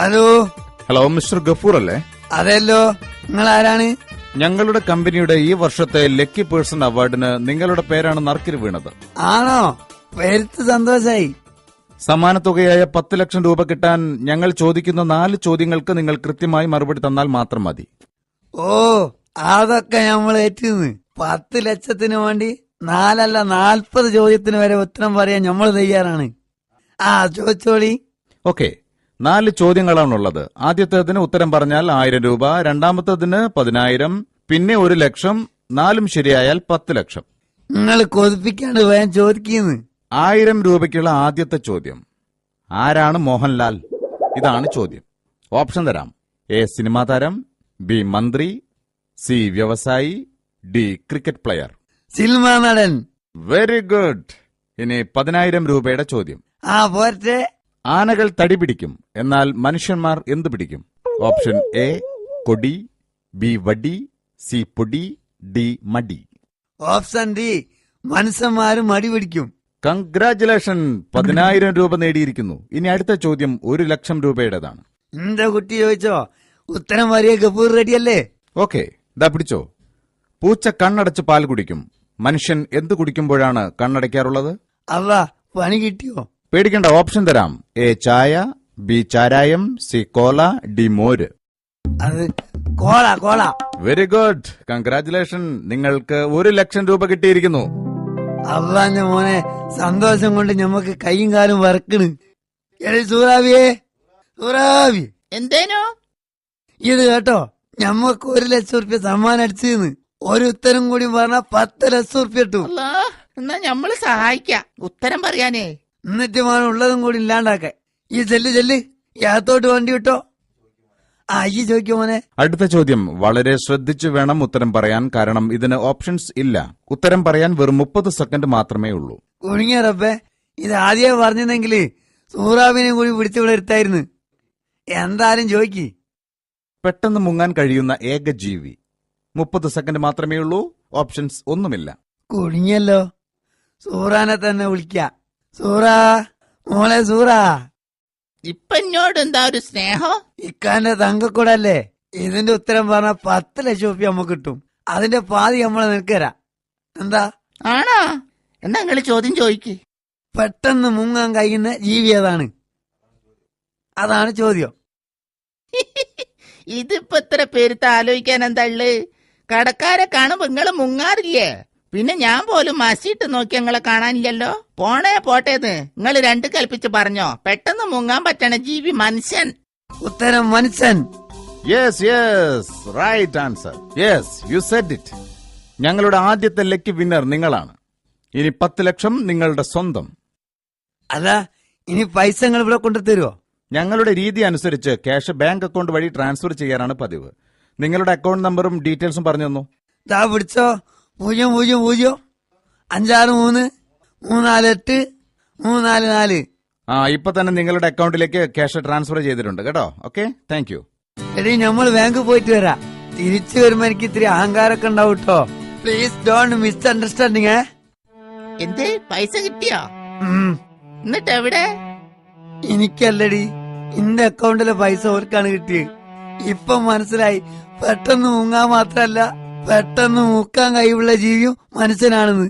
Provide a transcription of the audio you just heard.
Hello. Hello, mister Gafoor അല്ലേ? അതെല്ലോ. നിങ്ങൾ ആരാണ്? ഞങ്ങളുടെ കമ്പനിയുടെ ഈ വർഷത്തെ ലക്കി പേഴ്സൺ അവാർഡിന് നിങ്ങളുടെ പേരാണ് നറുക്കിൽ വീണത്. ആണോ? പേരുത്ത് സന്തോഷായി. സമ്മാനത്തുകയായ 10 ലക്ഷം രൂപ കിട്ടാൻ ഞങ്ങൾ ചോദിക്കുന്ന 4 ചോദ്യങ്ങൾക്ക് നിങ്ങൾ കൃത്യമായി മറുപടി തന്നാൽ മാത്രം മതി. ഓ, അതൊക്കെ നമ്മൾ ഏറ്റുന്ന്. 10 ലക്ഷത്തിന് വേണ്ടി 4 അല്ല 40 ചോദ്യത്തിന് വരെ ഉത്തരം പറയാൻ നമ്മൾ തയ്യാറാണ്. ചോദിച്ചോളി. ഓക്കെ, 4 ചോദ്യങ്ങളാണുള്ളത്. ആദ്യത്തേതിന് ഉത്തരം പറഞ്ഞാൽ 1000 രൂപ, രണ്ടാമത്തേതിന് 10,000, പിന്നെ 1 ലക്ഷം, 4 ശരിയായാൽ 10 ലക്ഷം. നിങ്ങൾ കൊതിപ്പിക്കാണ്ട് വേഗം ചോദിക്കുന്നു. 1000 രൂപയ്ക്കുള്ള ആദ്യത്തെ ചോദ്യം, ആരാണ് മോഹൻലാൽ? ഇതാണ് ചോദ്യം. ഓപ്ഷൻ തരാം. എ സിനിമാ താരം, ബി മന്ത്രി, സി വ്യവസായി, ഡി ക്രിക്കറ്റ് പ്ലെയർ. സിനിമാ നടൻ. Very good. ഇനി 10,000 രൂപയുടെ ചോദ്യം. പോരട്ടെ. ആനകൾ തടി പിടിക്കും, എന്നാൽ മനുഷ്യന്മാർ എന്തു പിടിക്കും? ഓപ്ഷൻ എ കൊടി, ബി വടി, സി പൊടി, ഡി മടി. ഓപ്ഷൻ ഡി, മനുഷ്യന്മാരും മടി പിടിക്കും. കൺഗ്രാറ്റുലേഷൻ, 10,000 രൂപ നേടിയിരിക്കുന്നു. ഇനി അടുത്ത ചോദ്യം 1 ലക്ഷം രൂപയുടേതാണ്. എന്റെ കുട്ടി ചോദിച്ചോ, ഉത്തരം വരിക ഗഫൂർ റെഡിയല്ലേ? ഓക്കെ, ദാ പിടിച്ചോ. പൂച്ച കണ്ണടച്ച് പാൽ കുടിക്കും, മനുഷ്യൻ എന്ത് കുടിക്കുമ്പോഴാണ് കണ്ണടയ്ക്കാറുള്ളത്? അല്ല, പണി കിട്ടിയോ? പേടിക്കേണ്ട, ഓപ്ഷൻ തരാം. എ ചായ, ബി ചാരായം, സി കോല, ഡി മോര്. അത് കോള. Very good, congratulation. നിങ്ങൾക്ക് 1 ലക്ഷം രൂപ കിട്ടിയിരിക്കുന്നു. അള്ളാന്റെ മോനെ, സന്തോഷം കൊണ്ട് ഞമ്മക്ക് കൈയും കാലും വറക്കണ്. സൂറാവിയേ, സൂറാവി. എന്തേനോ ഇത് കേട്ടോ, ഞമ്മക്ക് 1 ലക്ഷം റുപ്യ സമ്മാനം അടിച്ചെന്ന്. ഒരു ഉത്തരം കൂടി പറഞ്ഞാ 10 ലക്ഷം റുപ്യ കിട്ടും. എന്നാ ഞമ്മള് സഹായിക്കാം ഉത്തരം പറയാനേ. എന്നിട്ട് വേണം ഉള്ളതും കൂടി ഇല്ലാണ്ടാക്ക. ഈ ചെല്ല് യാത്തോട്ട് വണ്ടി വിട്ടോ. ഈ ചോദിക്കോ മോനെ. അടുത്ത ചോദ്യം വളരെ ശ്രദ്ധിച്ചു വേണം ഉത്തരം പറയാൻ, കാരണം ഇതിന് ഓപ്ഷൻസ് ഇല്ല. ഉത്തരം പറയാൻ വെറും 30 സെക്കൻഡ് മാത്രമേ ഉള്ളൂ. കുടുങ്ങിയ റബ്ബേ, ഇത് ആദ്യമേ പറഞ്ഞെങ്കില് സൂറാബിനെയും കൂടി പിടിച്ചുവിടെ എടുത്തായിരുന്നു. എന്തായാലും ചോദിക്ക്. പെട്ടെന്ന് മുങ്ങാൻ കഴിയുന്ന ഏക ജീവി. 30 സെക്കൻഡ് മാത്രമേ ഉള്ളൂ. ഓപ്ഷൻസ് ഒന്നുമില്ല. കുടുങ്ങിയല്ലോ. സൂറാനെ തന്നെ വിളിക്ക. സൂറാ, മോളെ സൂറാ. ഇപ്പൊ എന്നോട് എന്താ ഒരു സ്നേഹം? ഇക്കാന്റെ തങ്കക്കൂടല്ലേ. ഇതിന്റെ ഉത്തരം പറഞ്ഞാൽ 10 ലക്ഷം റുപ്യ നമുക്ക് കിട്ടും. അതിന്റെ പാതി നമ്മളെ നിൽക്കരാ. എന്താ? ആണോ? എന്നാ നിങ്ങള് ചോദ്യം ചോദിക്ക്. പെട്ടെന്ന് മുങ്ങാൻ കഴിയുന്ന ജീവി ഏതാണ്? അതാണ് ചോദ്യം. ഇതിപ്പോ ഇത്ര പേരുത്ത് ആലോചിക്കാൻ എന്താ ഉള്ളു? കടക്കാരെ കാണുമ്പോ നിങ്ങള് മുങ്ങാറില്ലേ? പിന്നെ ഞാൻ പോലും മസിയിട്ട് നോക്കി നിങ്ങളെ കാണാനില്ലല്ലോ. പോട്ടേന്ന് നിങ്ങൾ 2 കൽപ്പിച്ച് പറഞ്ഞോ. പെട്ടെന്ന് മുങ്ങാൻ പറ്റണ ജീവി മനുഷ്യൻ. ഉത്തരം മനുഷ്യൻ. Yes, right answer. Yes, you said it. ഞങ്ങളുടെ ആദ്യത്തെ ലക്കി വിന്നർ നിങ്ങളാണ്. ഇനി 10 ലക്ഷം നിങ്ങളുടെ സ്വന്തം. അല്ല, ഇനി പൈസ നിങ്ങൾ ഇവിടെ കൊണ്ടുതരുമോ? ഞങ്ങളുടെ രീതി അനുസരിച്ച് ക്യാഷ് ബാങ്ക് അക്കൗണ്ട് വഴി ട്രാൻസ്ഫർ ചെയ്യാനാണ് പതിവ്. നിങ്ങളുടെ അക്കൗണ്ട് നമ്പറും ഡീറ്റെയിൽസും പറഞ്ഞു തന്നു. ദാ പിടിച്ചോ. 000-563-348-344. ഇപ്പൊ തന്നെ നിങ്ങളുടെ അക്കൗണ്ടിലേക്ക് ക്യാഷ് ട്രാൻസ്ഫർ ചെയ്തിട്ടുണ്ട് കേട്ടോ. Okay, thank you. എടീ, നമ്മൾ ബാങ്കിൽ പോയിട്ട് വരാം. തിരിച്ചു വരുമ്പോ എനിക്ക് ഇത്തിരി അഹങ്കാരമൊക്കെ ഉണ്ടാവും കേട്ടോ. Please don't miss understanding. എന്ത് പൈസ കിട്ടിയോ? എന്നിട്ട് എവിടെ? എനിക്കല്ലടി, എന്റെ അക്കൗണ്ടിലെ പൈസ ഓർക്കാണ് കിട്ടിയത്. ഇപ്പൊ മനസ്സിലായി, പെട്ടെന്ന് മുങ്ങാൻ മാത്രല്ല പെട്ടെന്ന് മുക്കാൻ കഴിവുള്ള ജീവിയും മനുഷ്യനാണെന്ന്.